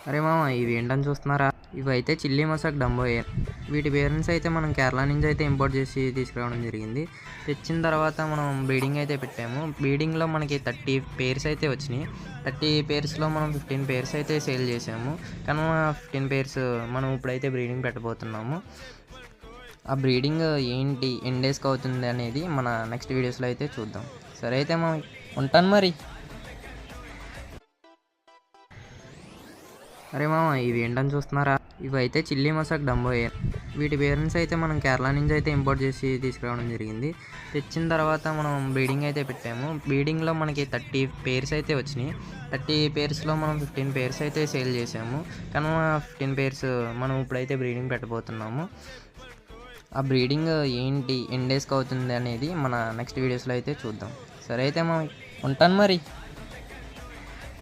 అరే మామ, ఇవి ఏంటని చూస్తున్నారా? ఇవైతే చిల్లీ మసాక్ డంబోయే. వీటి పేరెంట్స్ అయితే మనం కేరళ నుంచి అయితే ఇంపోర్ట్ చేసి తీసుకురావడం జరిగింది. తెచ్చిన తర్వాత మనం బ్రీడింగ్ అయితే పెట్టాము. బ్రీడింగ్లో మనకి 30 పేర్స్ అయితే వచ్చినాయి. 30 పేర్స్లో మనం 15 పేర్స్ అయితే సేల్ చేసాము. కానీ 15 పేర్స్ మనం ఇప్పుడైతే బ్రీడింగ్ పెట్టబోతున్నాము. ఆ బ్రీడింగ్ ఏంటి, ఎన్ని డేస్కి అవుతుంది అనేది మన నెక్స్ట్ వీడియోస్లో అయితే చూద్దాం. సరే అయితే మనం ఉంటాను మరి. అరే మామ, ఇవి ఏంటని చూస్తున్నారా? ఇవైతే చిల్లీ మసాక్ డంబోయే. వీటి పేరెంట్స్ అయితే మనం కేరళ నుంచి అయితే ఇంపోర్ట్ చేసి తీసుకురావడం జరిగింది. తెచ్చిన తర్వాత మనం బ్రీడింగ్ అయితే పెట్టాము. బ్రీడింగ్లో మనకి 30 పేర్స్ అయితే వచ్చినాయి. 30 పేర్స్లో మనం 15 పేర్స్ అయితే సేల్ చేసాము. కానీ 15 పేర్స్ మనం ఇప్పుడైతే బ్రీడింగ్ పెట్టబోతున్నాము. ఆ బ్రీడింగ్ ఏంటి, ఎన్ని డేస్కి అవుతుంది అనేది మన నెక్స్ట్ వీడియోస్లో అయితే చూద్దాం. సరే అయితే మనం ఉంటాను మరి.